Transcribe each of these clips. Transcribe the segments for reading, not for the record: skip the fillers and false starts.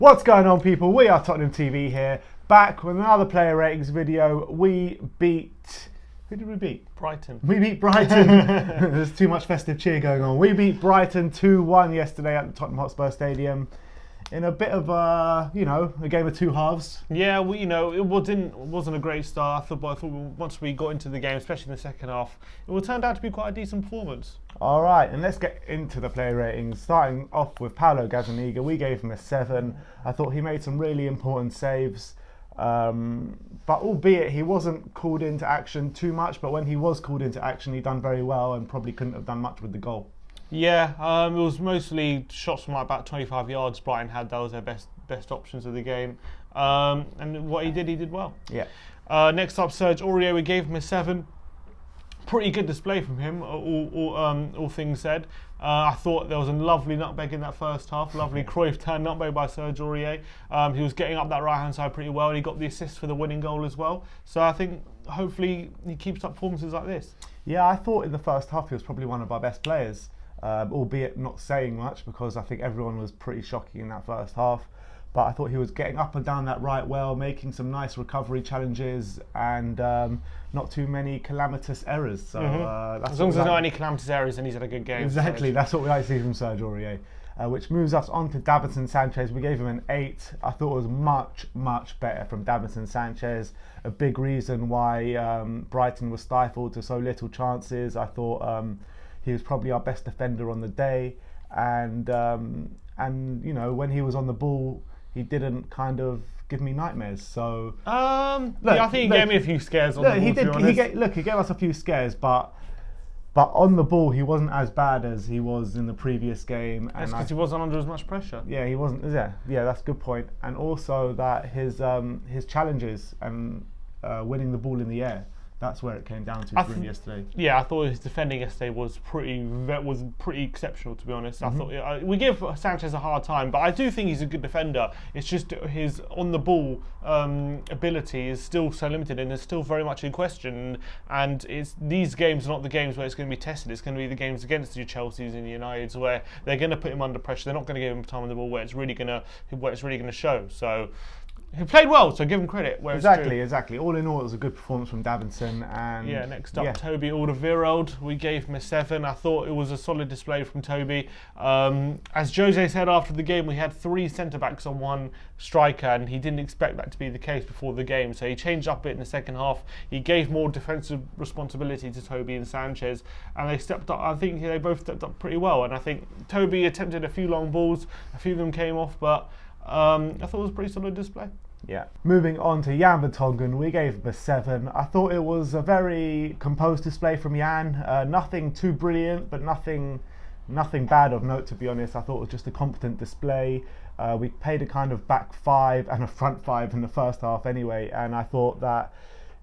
What's going on, people? We are Tottenham TV here, back with another player ratings video. We beat... Who did we beat? Brighton. We beat Brighton. There's too much festive cheer going on. We beat Brighton 2-1 yesterday at the Tottenham Hotspur Stadium in a bit of a game of two halves. Yeah, it wasn't a great start. I thought once we got into the game, especially in the second half, it turned out to be quite a decent performance. All right, and let's get into the player ratings. Starting off with Paulo Gazzaniga, we gave him a 7. I thought he made some really important saves, but albeit he wasn't called into action too much, but when he was called into action, he done very well and probably couldn't have done much with the goal. Yeah, it was mostly shots from about 25 yards Brighton had. That was their best options of the game. And what he did well. Yeah. Next up, Serge Aurier, we gave him a 7. Pretty good display from him, all things said. I thought there was a lovely nutmeg in that first half, lovely Cruyff turn nutmeg by Serge Aurier. He was getting up that right-hand side pretty well, and he got the assist for the winning goal as well. So I think hopefully he keeps up performances like this. Yeah, I thought in the first half he was probably one of our best players, albeit not saying much because I think everyone was pretty shocking in that first half. But I thought he was getting up and down that right well, making some nice recovery challenges and not too many calamitous errors. So that's as long as there's not any calamitous errors, then he's had a good game. Exactly, that's what we like to see from Serge Aurier. Which moves us on to Dabbur Sanchez. We gave him an 8. I thought it was much better from Dabbur Sanchez. A big reason why Brighton was stifled to so little chances. I thought he was probably our best defender on the day, and when he was on the ball, he didn't kind of give me nightmares. So I think he gave me a few scares on the ball. He did. He gave us a few scares, but on the ball he wasn't as bad as he was in the previous game. That's because he wasn't under as much pressure. Yeah, he wasn't. Yeah, that's a good point. And also that his challenges and winning the ball in the air. That's where it came down to for him yesterday. Yeah, I thought his defending yesterday was pretty exceptional, to be honest. I thought we give Sanchez a hard time, but I do think he's a good defender. It's just his on the ball ability is still so limited and is still very much in question. And these games are not the games where it's going to be tested. It's going to be the games against your Chelseas and Uniteds where they're going to put him under pressure. They're not going to give him time on the ball where it's really going to show. So. He played well, so give him credit. Exactly. All in all, it was a good performance from Davinson. And yeah, next up, Toby Alderweireld. We gave him a 7. I thought it was a solid display from Toby. As Jose said after the game, we had 3 centre-backs on 1 striker, and he didn't expect that to be the case before the game. So he changed up a bit in the second half. He gave more defensive responsibility to Toby and Sanchez, and they stepped up. I think they both stepped up pretty well. And I think Toby attempted a few long balls. A few of them came off, but I thought it was a pretty solid display. Yeah. Moving on to Yama Tongan, we gave him a 7. I thought it was a very composed display from Jan. Nothing too brilliant, but nothing bad of note, to be honest. I thought it was just a competent display. We played a kind of back 5 and a front 5 in the first half anyway, and I thought that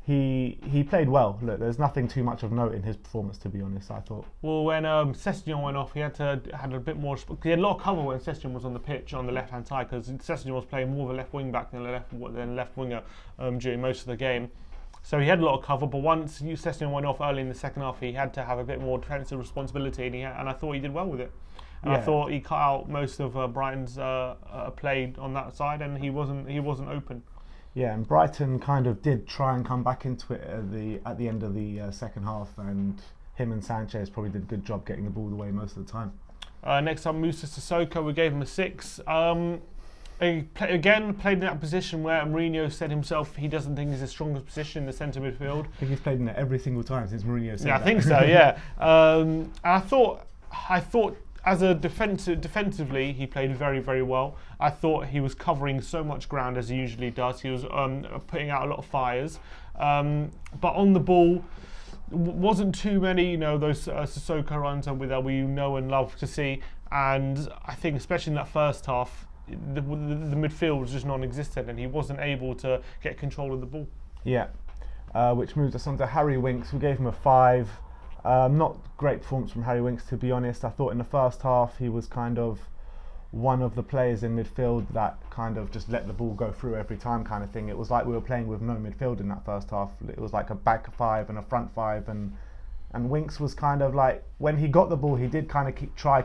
he played well. Look, there's nothing too much of note in his performance, to be honest, I thought. Well, when Sessegnon went off, he had a bit more. He had a lot of cover when Sessegnon was on the pitch on the left-hand side, because Sessegnon was playing more of a left wing back than left winger during most of the game. So he had a lot of cover, but once Sessegnon went off early in the second half, he had to have a bit more defensive responsibility, and I thought he did well with it. And I thought he cut out most of Brighton's play on that side, and he wasn't open. Yeah, and Brighton kind of did try and come back into it at the end of the second half, and him and Sanchez probably did a good job getting the ball away most of the time. Next up, Moussa Sissoko, we gave him a 6. He played in that position where Mourinho said himself he doesn't think is the strongest position in the centre midfield. I think he's played in it every single time since Mourinho said that. I think so, yeah. And I thought as a defensively, he played very, very well. I thought he was covering so much ground as he usually does. He was putting out a lot of fires. But on the ball, wasn't too many, those Sissoko runs that we know and love to see. And I think especially in that first half, the midfield was just non-existent and he wasn't able to get control of the ball. Yeah, which moves us on to Harry Winks. We gave him a 5. Not great performance from Harry Winks, to be honest. I thought in the first half he was kind of one of the players in midfield that kind of just let the ball go through every time kind of thing. It was like we were playing with no midfield in that first half. It was like a back 5 and a front 5, and Winks was kind of like, when he got the ball, he did kind of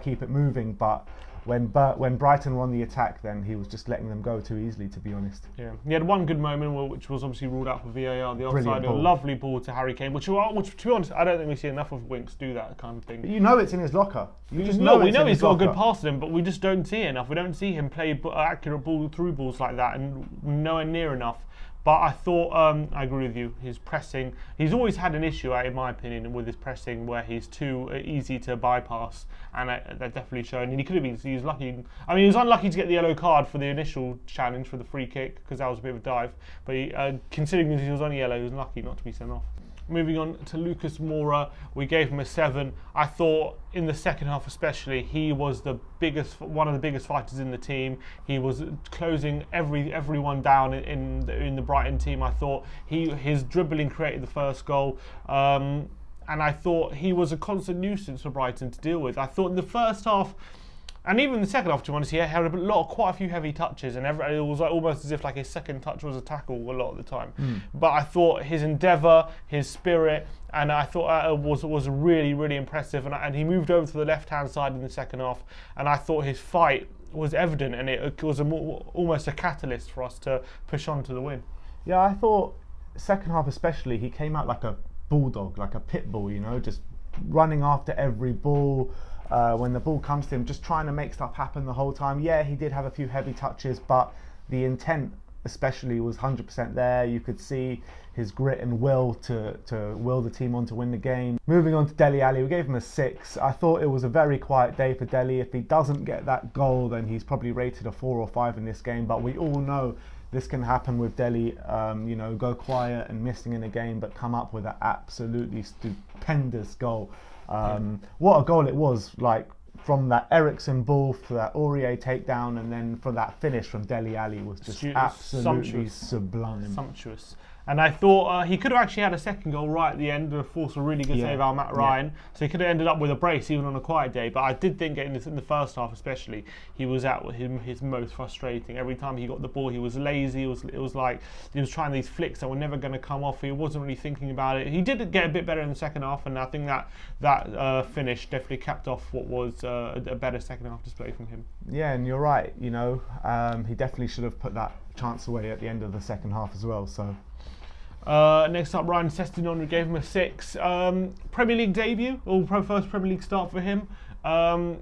keep it moving, but when Brighton were on the attack, then he was just letting them go too easily, to be honest. Yeah, he had one good moment, which was obviously ruled out for VAR, the offside, a ball. lovely ball to Harry Kane, which to be honest, I don't think we see enough of Winks do that kind of thing. But you know it's in his locker. You just we know know he's got a good locker. pass in him, but we just don't see enough. We don't see him play accurate through balls like that, and nowhere near enough. But I thought, I agree with you, his pressing, he's always had an issue, in my opinion, with his pressing where he's too easy to bypass, and that definitely showed. And he was lucky, he was unlucky to get the yellow card for the initial challenge for the free kick, because that was a bit of a dive, but considering he was on yellow, he was lucky not to be sent off. Moving on to Lucas Mora, we gave him a 7. I thought in the second half especially, he was one of the biggest fighters in the team. He was closing everyone down in the Brighton team. I thought his dribbling created the first goal. And I thought he was a constant nuisance for Brighton to deal with. I thought in the first half, and even in the second half, to be honest, he had quite a few heavy touches, and it was almost as if his second touch was a tackle a lot of the time. But I thought his endeavour, his spirit, and I thought was really, really impressive. And he moved over to the left-hand side in the second half, and I thought his fight was evident, and it was almost a catalyst for us to push on to the win. Yeah, I thought second half especially, he came out like a bulldog, like a pit bull, just running after every ball. When the ball comes to him, just trying to make stuff happen the whole time. Yeah, he did have a few heavy touches, but the intent especially was 100% there. You could see his grit and will to will the team on to win the game. Moving on to Dele Alli, we gave him a 6. I thought it was a very quiet day for Dele. If he doesn't get that goal, then he's probably rated a 4 or 5 in this game, but we all know this can happen with Dele, go quiet and missing in a game, but come up with an absolutely stupendous goal. What a goal it was, from that Ericsson ball for that Aurier takedown, and then for that finish from Dele Alli was just absolutely sublime. Sumptuous. And I thought he could have actually had a second goal right at the end to force a really good save out of Matt Ryan. So he could have ended up with a brace even on a quiet day. But I did think in the first half especially, he was at his most frustrating. Every time he got the ball, he was lazy. It was like he was trying these flicks that were never going to come off. He wasn't really thinking about it. He did get a bit better in the second half, and I think that finish definitely capped off what was a better second half display from him. Yeah, and you're right. He definitely should have put that chance away at the end of the second half as well. So. Next up, Ryan Sessegnon, we gave him a 6. Premier League debut, or first Premier League start for him. I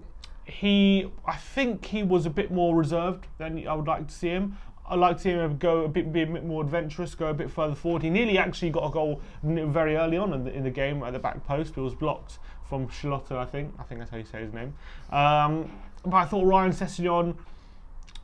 think he was a bit more reserved than I would like to see him. I'd like to see him be a bit more adventurous, go a bit further forward. He nearly actually got a goal very early on in the game at the back post. It was blocked from Schlotter, I think that's how you say his name. But I thought Ryan Sessegnon,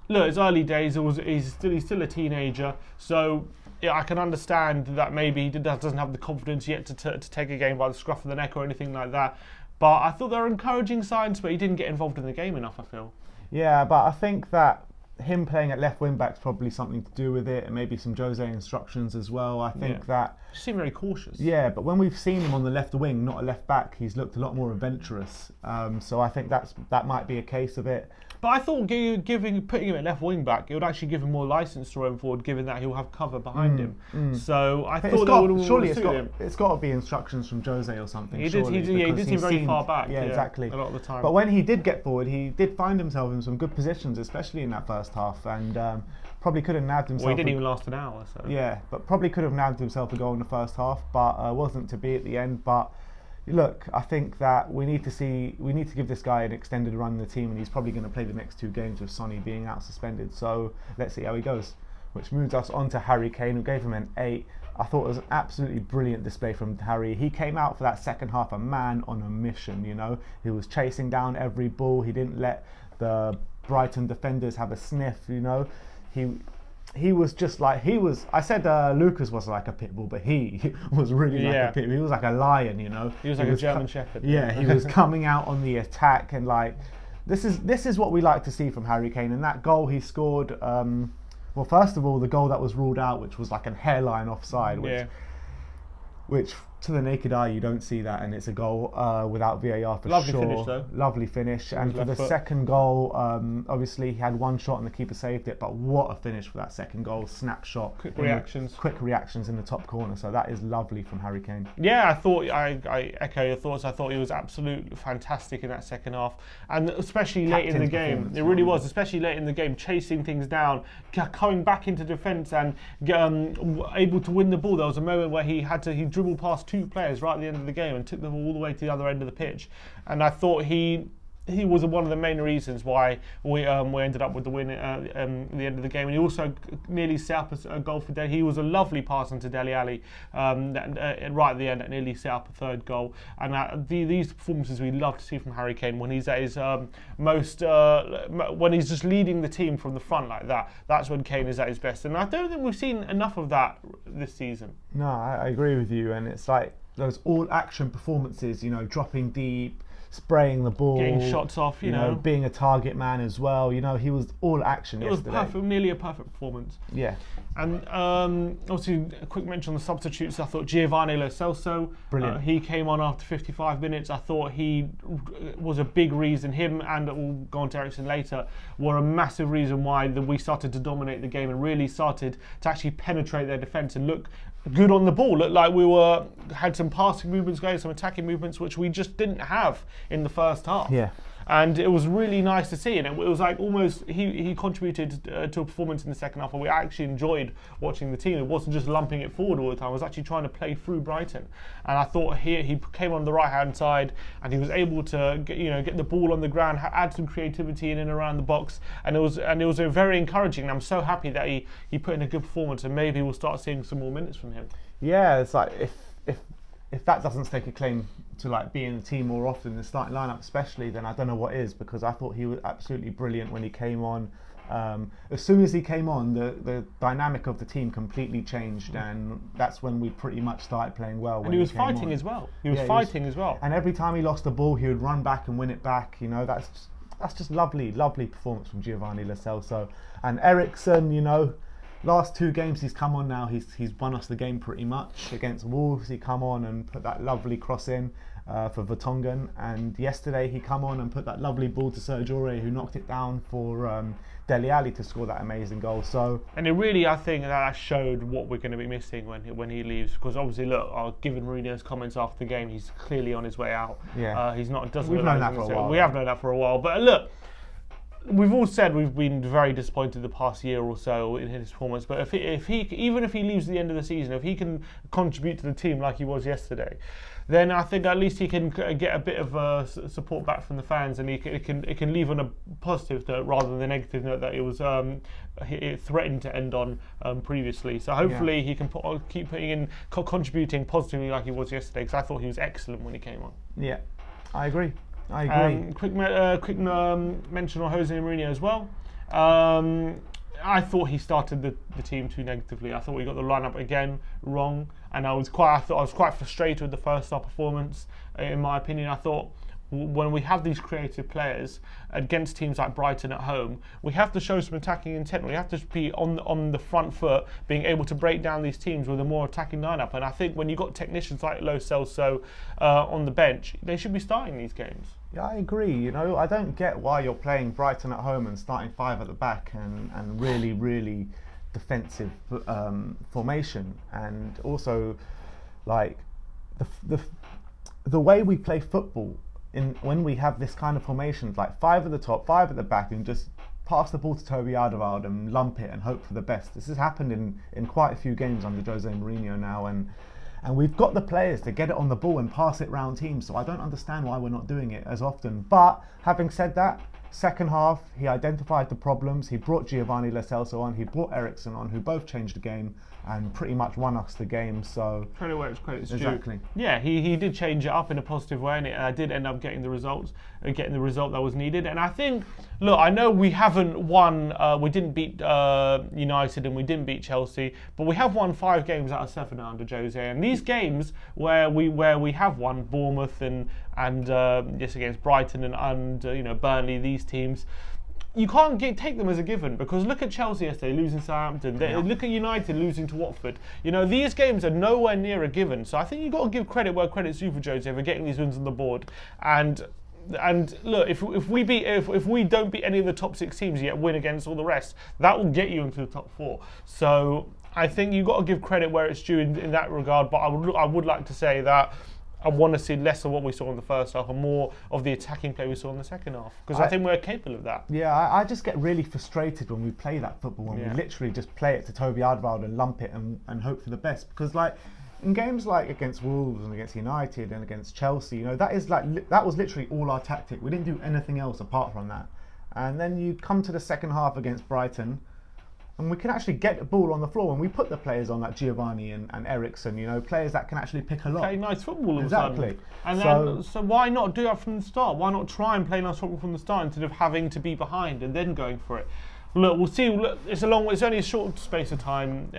look, it's early days. He's still a teenager, so. Yeah, I can understand that maybe he doesn't have the confidence yet to take a game by the scruff of the neck or anything like that. But I thought there were encouraging signs, but he didn't get involved in the game enough, I feel. Yeah, but I think that him playing at left wing back's probably something to do with it, and maybe some Jose instructions as well. I think that he seemed very cautious. Yeah, but when we've seen him on the left wing, not a left back, he's looked a lot more adventurous. So I think that might be a case of it. But I thought putting him at left wing back, it would actually give him more license to roam forward, given that he'll have cover behind him. So I thought that would surely it's got to be instructions from Jose or something. He did seem very far back. Yeah, exactly. A lot of the time. But when he did get forward, he did find himself in some good positions, especially in that first half, and probably could have nabbed himself. Well, he didn't even last an hour. So. Yeah, but probably could have nabbed himself a goal in the first half, but wasn't to be at the end. But look, I think that we need to give this guy an extended run in the team, and he's probably going to play the next 2 games with Sonny being out suspended. So let's see how he goes. Which moves us on to Harry Kane, who gave him an 8. I thought it was an absolutely brilliant display from Harry. He came out for that second half a man on a mission. He was chasing down every ball. He didn't let the Brighton defenders have a sniff. He was just like, I said Lucas was like a pit bull, but he was really like a pit bull. He was like a lion, He was like a German shepherd. Yeah, he was coming out on the attack, and this is what we like to see from Harry Kane. And that goal he scored, first of all, the goal that was ruled out, which was like a hairline offside, which to the naked eye, you don't see that, and it's a goal without VAR for Lovely sure. finish, though. Lovely finish. And for the second goal, obviously he had one shot and the keeper saved it, but what a finish for that second goal. Snapshot. Quick reactions. Quick reactions in the top corner. So that is lovely from Harry Kane. Yeah, I echo your thoughts. I thought he was absolutely fantastic in that second half, and especially late in the game. It really was, especially late in the game, chasing things down, coming back into defence, and able to win the ball. There was a moment where he dribbled past 2 players right at the end of the game and took them all the way to the other end of the pitch. And I thought he was one of the main reasons why we ended up with the win at the end of the game. And he also nearly set up a goal for Dele. He was a lovely pass into Dele Alli right at the end that nearly set up a third goal. And these performances we love to see from Harry Kane when he's at his when he's just leading the team from the front like that. That's when Kane is at his best. And I don't think we've seen enough of that this season. No, I agree with you. And it's like those all-action performances, dropping deep, spraying the ball, getting shots off, you know, being a target man as well. He was all action yesterday. It was perfect, nearly a perfect performance. Yeah. And obviously, a quick mention on the substitutes. I thought Giovanni Lo Celso, brilliant. He came on after 55 minutes. I thought he was a big reason. Him and we'll go on to Eriksen later were a massive reason why we started to dominate the game and really started to actually penetrate their defence and look good on the ball. Looked like we had some passing movements going, some attacking movements, which we just didn't have in the first half. Yeah. And it was really nice to see, and it was like almost he contributed to a performance in the second half where we actually enjoyed watching the team. It wasn't just lumping it forward all the time. It was actually trying to play through Brighton, and I thought he came on the right hand side and he was able to get the ball on the ground, add some creativity in and around the box, and it was very encouraging. And I'm so happy that he put in a good performance, and maybe we'll start seeing some more minutes from him. Yeah, it's like if that doesn't stake a claim to like be in the team more often in the starting lineup, especially, then I don't know what is, because I thought he was absolutely brilliant when he came on. As soon as he came on, the dynamic of the team completely changed, and that's when we pretty much started playing well. And he was fighting as well. He was fighting as well. And every time he lost the ball, he would run back and win it back. That's just lovely performance from Giovanni Lo Celso. And Eriksen, last 2 games he's come on now, he's won us the game pretty much. Against Wolves, he come on and put that lovely cross in for Tongan, and yesterday he come on and put that lovely ball to Serge Aurier, who knocked it down for Dele Alli to score that amazing goal. And it really, I think that showed what we're going to be missing when he leaves, because obviously, look, given Mourinho's comments after the game, he's clearly on his way out. Yeah, he's not. Doesn't. We've known that for a while. We have known that for a while, but look. We've all said we've been very disappointed the past year or so in his performance, but if he even if he leaves at the end of the season, if he can contribute to the team like he was yesterday, then I think at least he can get a bit of support back from the fans, and it can leave on a positive note rather than the negative note that it threatened to end on previously. So hopefully he can keep putting in, contributing positively like he was yesterday, because I thought he was excellent when he came on. Yeah, I agree. Quick mention on Jose Mourinho as well. I thought he started the team too negatively. I thought we got the lineup again wrong, and I was quite frustrated with the first half performance. In my opinion, I thought when we have these creative players against teams like Brighton at home, we have to show some attacking intent. We have to be on the front foot, being able to break down these teams with a more attacking lineup. And I think when you've got technicians like Lo Celso on the bench, they should be starting these games. Yeah, I agree. I don't get why you're playing Brighton at home and starting 5 at the back and really, really defensive formation. And also, like, the way we play football, when we have this kind of formations, like 5 at the top, 5 at the back, and just pass the ball to Toby Alderweireld and lump it and hope for the best. This has happened in quite a few games under Jose Mourinho now, and we've got the players to get it on the ball and pass it round teams, so I don't understand why we're not doing it as often. But having said that, second half, he identified the problems. He brought Giovanni Lo Celso on, he brought Eriksen on, who both changed the game and pretty much won us the game. So credit where it's credit's due. Exactly. Yeah, he did change it up in a positive way, and it did end up getting the result that was needed. And I think, look, I know we haven't won. We didn't beat United and we didn't beat Chelsea, but we have won 5 games out of 7 under Jose. And these games where we have won, Bournemouth and yes, against Brighton and Burnley, these teams, you can't take them as a given, because look at Chelsea yesterday losing to Southampton. Look at United losing to Watford. You know, these games are nowhere near a given. So I think you've got to give credit where credit's due for Jose for getting these wins on the board. And look, if we don't beat any of the top 6 teams yet win against all the rest, that will get you into the top 4. So I think you've got to give credit where it's due in that regard. But I would like to say that I want to see less of what we saw in the first half and more of the attacking play we saw in the second half, because I think we're capable of that. Yeah, I just get really frustrated when we play that football, when we literally just play it to Toby Alderweireld and lump it and hope for the best. Because like in games like against Wolves and against United and against Chelsea, you know, that was literally all our tactic. We didn't do anything else apart from that. And then you come to the second half against Brighton, and we can actually get the ball on the floor when we put the players on like Giovanni and Eriksen, you know, players that can actually pick a lot. Play nice football all exactly. of a sudden. And so why not do that from the start? Why not try and play nice football from the start instead of having to be behind and then going for it? Look, we'll see. Look, it's only a short space of time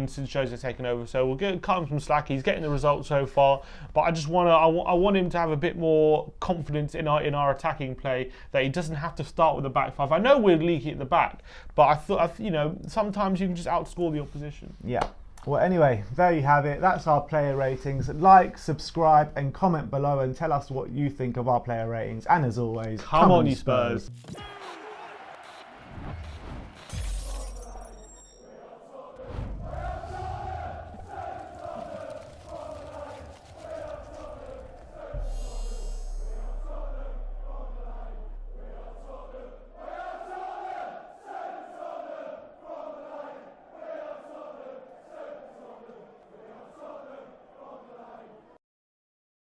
since Jose's taken over, so we'll cut him some slack. He's getting the results so far, but I want him to have a bit more confidence in our attacking play, that he doesn't have to start with the back 5. I know we're leaky at the back, but I thought, you know, sometimes you can just outscore the opposition. Yeah. Well, anyway, there you have it. That's our player ratings. Like, subscribe, and comment below and tell us what you think of our player ratings. And as always, come on, you Spurs.